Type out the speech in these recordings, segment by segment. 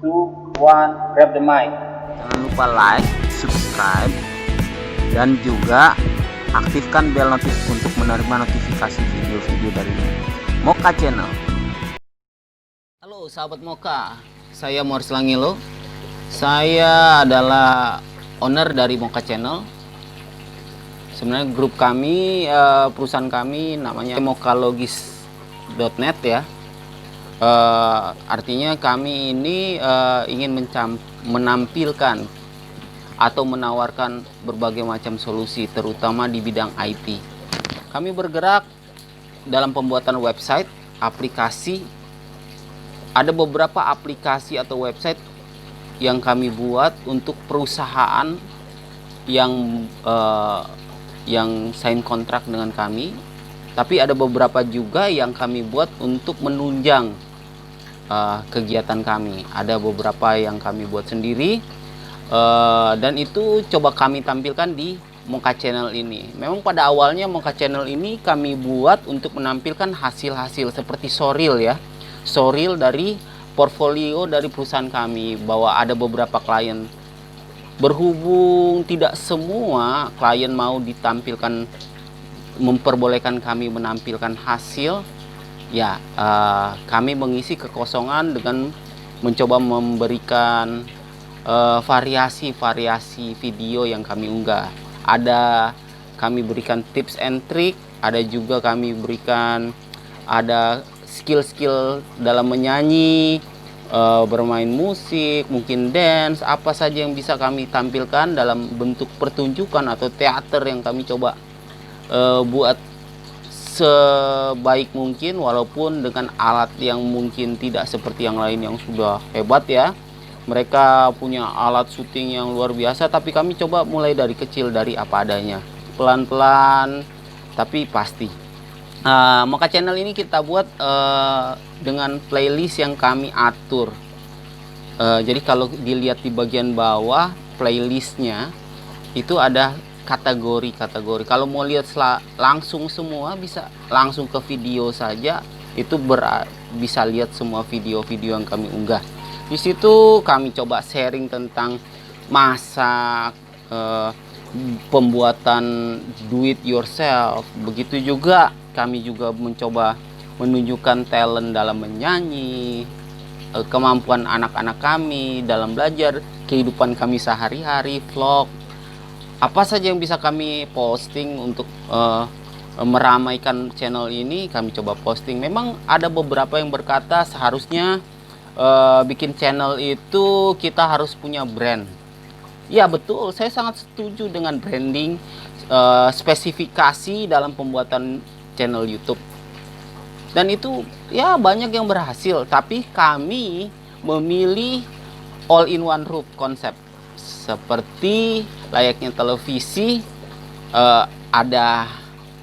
2, 1, grab the mic. Jangan lupa like, subscribe, dan juga aktifkan bel notifikasi untuk menerima notifikasi video-video dari Mocha Channel. Halo sahabat Mocha, saya Morris Langilo. Saya adalah owner dari Mocha Channel. Sebenarnya grup kami, perusahaan kami namanya mochalogis.net ya. Artinya kami ini ingin menampilkan atau menawarkan berbagai macam solusi, terutama di bidang IT. Kami bergerak dalam pembuatan website, aplikasi. Ada beberapa aplikasi atau website yang kami buat untuk perusahaan yang sign kontrak dengan kami. Tapi ada beberapa juga yang kami buat untuk menunjang kegiatan kami. Ada beberapa yang kami buat sendiri, dan itu coba kami tampilkan di Mocha Channel ini. Memang pada awalnya Mocha Channel ini kami buat untuk menampilkan hasil-hasil seperti showreel ya, showreel dari portfolio dari perusahaan kami, bahwa ada beberapa klien. Berhubung tidak semua klien mau ditampilkan, memperbolehkan kami menampilkan hasil ya, kami mengisi kekosongan dengan mencoba memberikan variasi-variasi video yang kami unggah. Ada kami berikan tips and trick, ada juga kami berikan ada skill-skill dalam menyanyi, bermain musik, mungkin dance, apa saja yang bisa kami tampilkan dalam bentuk pertunjukan atau teater yang kami coba buat sebaik mungkin, walaupun dengan alat yang mungkin tidak seperti yang lain yang sudah hebat ya. Mereka punya alat syuting yang luar biasa, tapi kami coba mulai dari kecil, dari apa adanya, pelan-pelan tapi pasti. Mocha Channel ini kita buat dengan playlist yang kami atur. Jadi kalau dilihat di bagian bawah playlistnya itu ada kategori-kategori. Kalau mau lihat langsung semua, bisa langsung ke video saja, itu bisa lihat semua video-video yang kami unggah. Di situ kami coba sharing tentang masak, pembuatan do it yourself. Begitu juga kami juga mencoba menunjukkan talent dalam menyanyi, kemampuan anak-anak kami dalam belajar, kehidupan kami sehari-hari, vlog. Apa saja yang bisa kami posting untuk meramaikan channel ini, kami coba posting. Memang ada beberapa yang berkata seharusnya bikin channel itu kita harus punya brand. Ya betul, saya sangat setuju dengan branding, spesifikasi dalam pembuatan channel YouTube. Dan itu ya banyak yang berhasil, tapi kami memilih all in one roof konsep. Seperti layaknya televisi, ada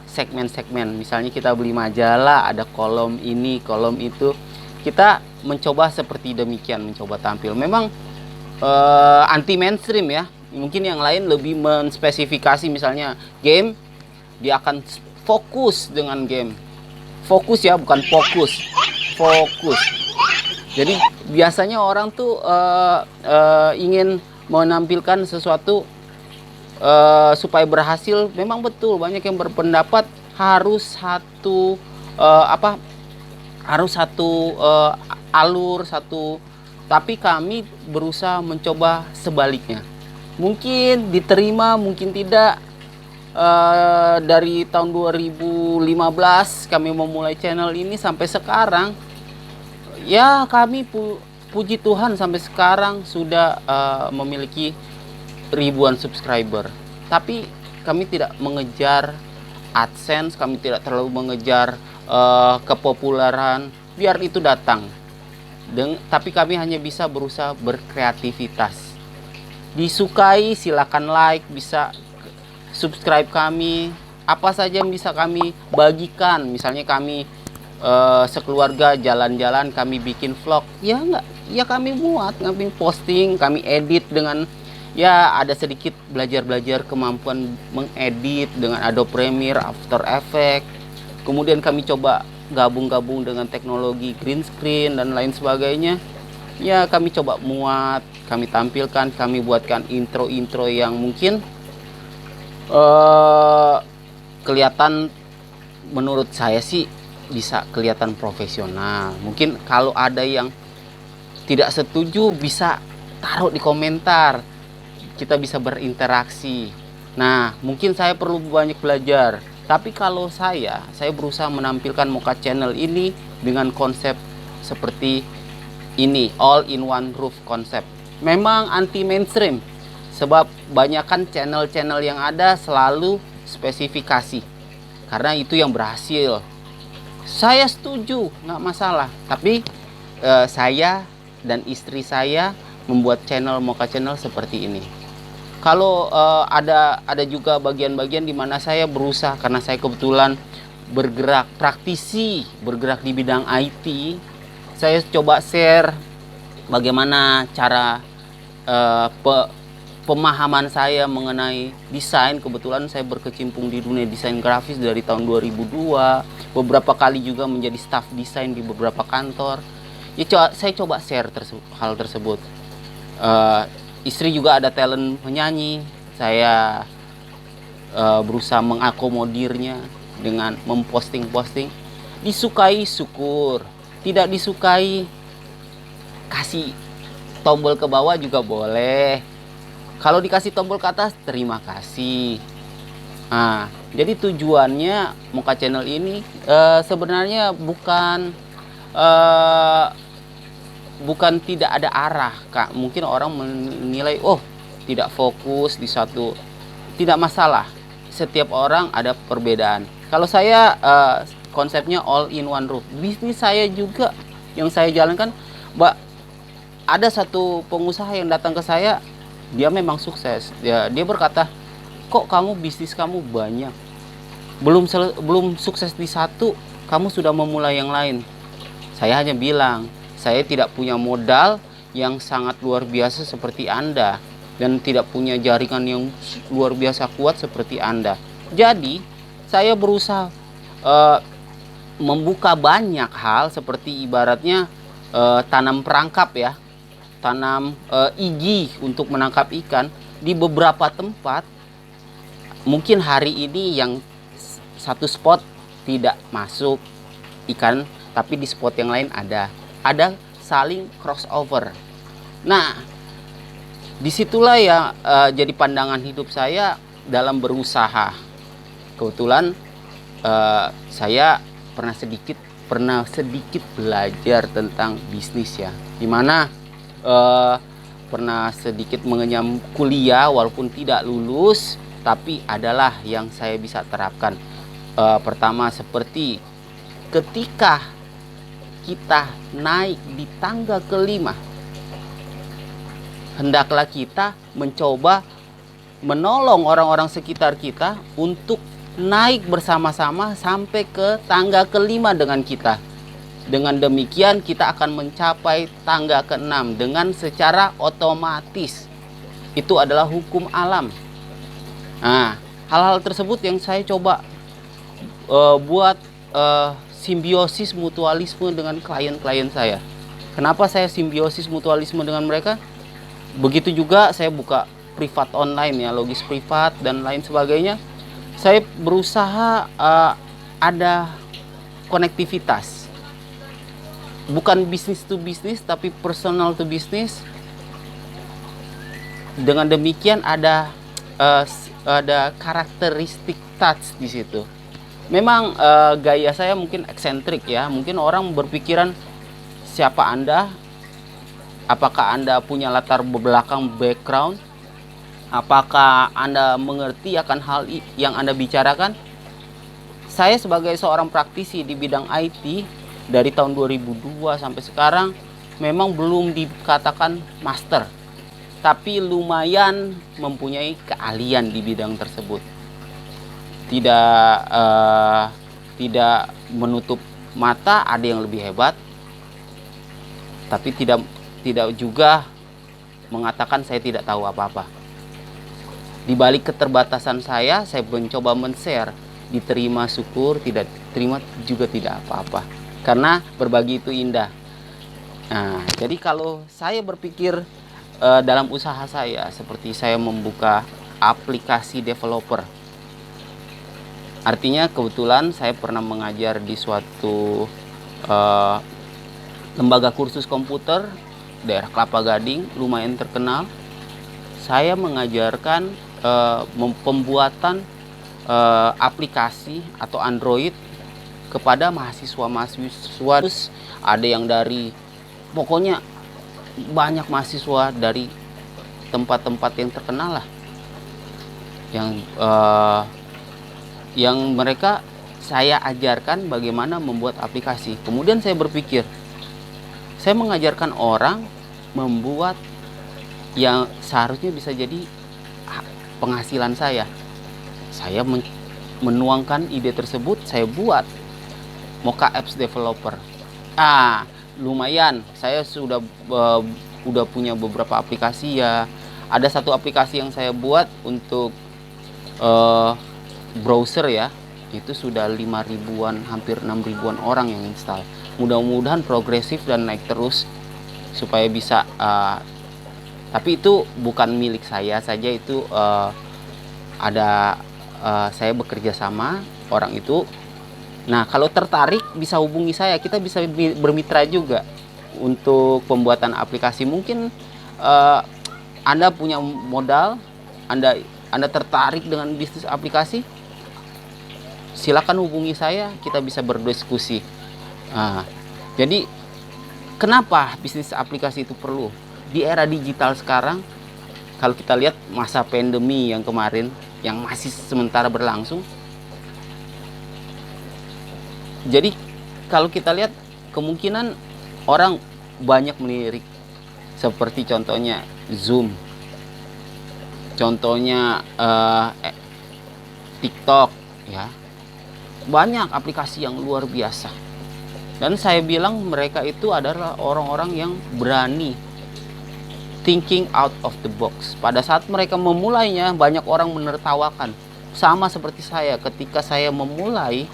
segmen-segmen. Misalnya kita beli majalah, ada kolom ini, kolom itu. Kita mencoba seperti demikian, mencoba tampil. Memang anti mainstream ya. Mungkin yang lain lebih menspesifikasi, misalnya game, dia akan fokus dengan game. Fokus ya, bukan fokus. Fokus. Jadi biasanya orang tuh ingin menampilkan sesuatu supaya berhasil. Memang betul, banyak yang berpendapat harus satu alur, tapi kami berusaha mencoba sebaliknya. Mungkin diterima, mungkin tidak. Dari tahun 2015 kami memulai channel ini sampai sekarang, ya kami puji Tuhan sampai sekarang sudah memiliki ribuan subscriber. Tapi kami tidak mengejar AdSense, kami tidak terlalu mengejar kepopuleran, biar itu datang. Tapi kami hanya bisa berusaha berkreativitas. Disukai silakan like, bisa subscribe kami. Apa saja yang bisa kami bagikan, misalnya kami sekeluarga jalan-jalan, kami bikin vlog, ya enggak, ya kami buat, kami posting, kami edit dengan ya ada sedikit belajar kemampuan mengedit dengan Adobe Premiere, After Effects. Kemudian kami coba gabung-gabung dengan teknologi green screen dan lain sebagainya. Ya, kami coba muat, kami tampilkan, kami buatkan intro-intro yang mungkin kelihatan, menurut saya sih bisa kelihatan profesional. Mungkin kalau ada yang tidak setuju bisa taruh di komentar, kita bisa berinteraksi. Nah, mungkin saya perlu banyak belajar. Tapi kalau saya berusaha menampilkan Mocha Channel ini dengan konsep seperti ini, all in one roof konsep. Memang anti mainstream, sebab banyakkan channel-channel yang ada selalu spesifikasi, karena itu yang berhasil. Saya setuju, nggak masalah. Tapi saya dan istri saya membuat channel Mocha Channel seperti ini. Kalau ada juga bagian-bagian di mana saya berusaha, karena saya kebetulan bergerak praktisi, bergerak di bidang IT. Saya coba share bagaimana cara pemahaman saya mengenai desain. Kebetulan saya berkecimpung di dunia desain grafis dari tahun 2002. Beberapa kali juga menjadi staff desain di beberapa kantor. Ya, saya coba share hal tersebut. Istri juga ada talent menyanyi. Saya berusaha mengakomodirnya dengan memposting-posting. Disukai syukur, tidak disukai kasih tombol ke bawah juga boleh. Kalau dikasih tombol ke atas, terima kasih. Nah, jadi tujuannya Mocha Channel ini sebenarnya bukan tidak ada arah, Kak. Mungkin orang menilai, oh, tidak fokus di satu. Tidak masalah. Setiap orang ada perbedaan. Kalau saya konsepnya all in one roof. Bisnis saya juga yang saya jalankan, Mbak, ada satu pengusaha yang datang ke saya, dia memang sukses. Dia berkata, kok kamu bisnis kamu banyak, belum sukses di satu, kamu sudah memulai yang lain. Saya hanya bilang, saya tidak punya modal yang sangat luar biasa seperti Anda, dan tidak punya jaringan yang luar biasa kuat seperti Anda. Jadi saya berusaha membuka banyak hal, seperti ibaratnya tanam perangkap ya, tanam igi untuk menangkap ikan di beberapa tempat. Mungkin hari ini yang satu spot tidak masuk ikan, tapi di spot yang lain ada saling crossover. Nah, disitulah ya jadi pandangan hidup saya dalam berusaha. Kebetulan saya pernah sedikit belajar tentang bisnis ya, dimana pernah sedikit mengenyam kuliah walaupun tidak lulus, tapi adalah yang saya bisa terapkan. Pertama, seperti ketika kita naik di tangga kelima, hendaklah kita mencoba menolong orang-orang sekitar kita untuk naik bersama-sama sampai ke tangga kelima dengan kita. Dengan demikian kita akan mencapai tangga ke-6 dengan secara otomatis. Itu adalah hukum alam. Nah, hal-hal tersebut yang saya coba buat simbiosis mutualisme dengan klien-klien saya. Kenapa saya simbiosis mutualisme dengan mereka? Begitu juga saya buka privat online ya, logis privat dan lain sebagainya. Saya berusaha ada konektivitas. Bukan bisnis to bisnis, tapi personal to bisnis. Dengan demikian ada karakteristik touch di situ. Memang gaya saya mungkin eksentrik ya. Mungkin orang berpikiran, siapa Anda? Apakah Anda punya latar belakang background? Apakah Anda mengerti akan hal yang Anda bicarakan? Saya sebagai seorang praktisi di bidang IT dari tahun 2002 sampai sekarang memang belum dikatakan master, tapi lumayan mempunyai keahlian di bidang tersebut. Tidak menutup mata ada yang lebih hebat, tapi tidak juga mengatakan saya tidak tahu apa-apa. Di balik keterbatasan saya mencoba men-share, diterima syukur, tidak terima juga tidak apa-apa. Karena berbagi itu indah. Nah, jadi kalau saya berpikir dalam usaha saya, seperti saya membuka aplikasi developer. Artinya kebetulan saya pernah mengajar di suatu eh, lembaga kursus komputer daerah Kelapa Gading, lumayan terkenal. Saya mengajarkan pembuatan aplikasi atau Android kepada mahasiswa-mahasiswa. Ada yang dari, pokoknya banyak mahasiswa dari tempat-tempat yang terkenal lah, yang mereka saya ajarkan bagaimana membuat aplikasi. Kemudian saya berpikir, saya mengajarkan orang membuat yang seharusnya bisa jadi penghasilan saya. Saya menuangkan ide tersebut, saya buat Mocha Apps Developer. Lumayan, saya sudah punya beberapa aplikasi ya. Ada satu aplikasi yang saya buat untuk browser ya, itu sudah 5 ribuan, hampir 6 ribuan orang yang install. Mudah-mudahan progresif dan naik terus supaya bisa tapi itu bukan milik saya saja, itu saya bekerja sama orang itu. Nah, kalau tertarik bisa hubungi saya, kita bisa bermitra juga untuk pembuatan aplikasi. Mungkin Anda punya modal, Anda tertarik dengan bisnis aplikasi, silakan hubungi saya, kita bisa berdiskusi. Jadi kenapa bisnis aplikasi itu perlu? Di era digital sekarang, kalau kita lihat masa pandemi yang kemarin, yang masih sementara berlangsung. Jadi kalau kita lihat, kemungkinan orang banyak melirik. Seperti contohnya Zoom, contohnya TikTok ya. Banyak aplikasi yang luar biasa. Dan saya bilang mereka itu adalah orang-orang yang berani thinking out of the box. Pada saat mereka memulainya, banyak orang menertawakan. Sama seperti saya, ketika saya memulai,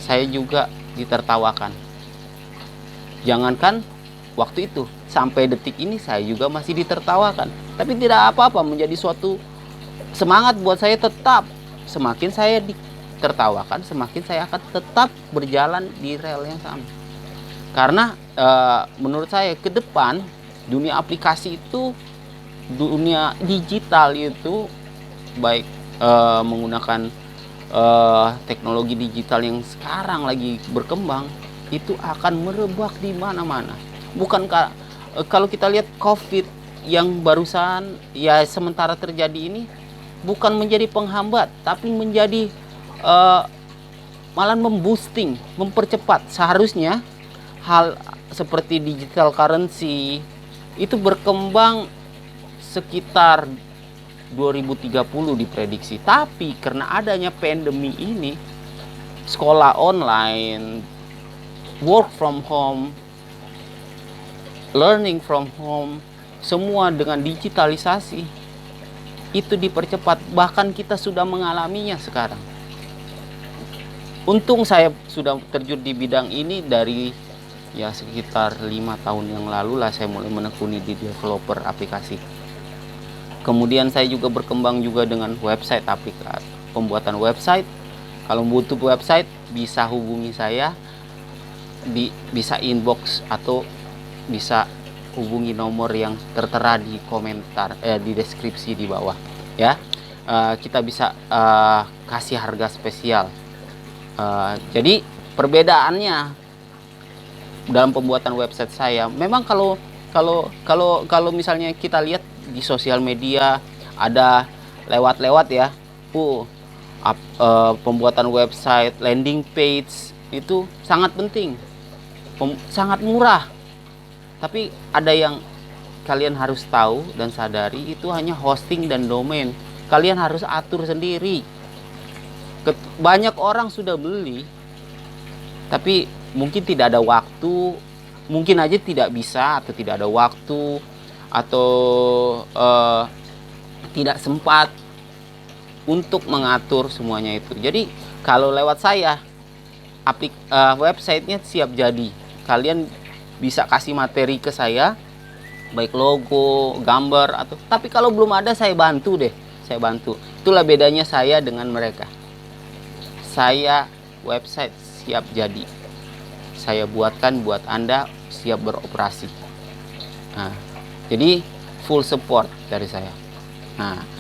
saya juga ditertawakan. Jangankan waktu itu, sampai detik ini saya juga masih ditertawakan. Tapi tidak apa-apa, menjadi suatu semangat buat saya tetap. Semakin saya ditertawakan, semakin saya akan tetap berjalan di rel yang sama. Karena menurut saya ke depan, dunia aplikasi itu, dunia digital itu, baik menggunakan teknologi digital yang sekarang lagi berkembang, itu akan merebak di mana-mana. Bukankah kalau kita lihat COVID yang barusan ya sementara terjadi ini, bukan menjadi penghambat, tapi menjadi malah memboosting, mempercepat. Seharusnya hal seperti digital currency itu berkembang sekitar 2030 diprediksi. Tapi karena adanya pandemi ini, sekolah online, work from home, learning from home, semua dengan digitalisasi itu dipercepat. Bahkan kita sudah mengalaminya sekarang. Untung saya sudah terjun di bidang ini dari ya sekitar 5 tahun yang lalu lah, saya mulai menekuni di developer aplikasi. Kemudian saya juga berkembang juga dengan website aplikasi, pembuatan website. Kalau butuh website bisa hubungi saya, bisa inbox atau bisa hubungi nomor yang tertera di komentar, di deskripsi di bawah ya. Kita bisa kasih harga spesial. Jadi perbedaannya dalam pembuatan website saya, memang kalau misalnya kita lihat di sosial media ada lewat ya, pembuatan website, landing page itu sangat penting, sangat murah. Tapi ada yang kalian harus tahu dan sadari, itu hanya hosting dan domain. Kalian harus atur sendiri. Banyak orang sudah beli, tapi mungkin tidak ada waktu, mungkin aja tidak bisa, atau tidak ada waktu, atau tidak sempat untuk mengatur semuanya itu. Jadi kalau lewat saya, websitenya siap jadi. Kalian bisa kasih materi ke saya, baik logo, gambar atau, tapi kalau belum ada saya bantu deh, saya bantu. Itulah bedanya saya dengan mereka. Saya website siap jadi, saya buatkan buat Anda, siap beroperasi. Nah, jadi full support dari saya. Nah,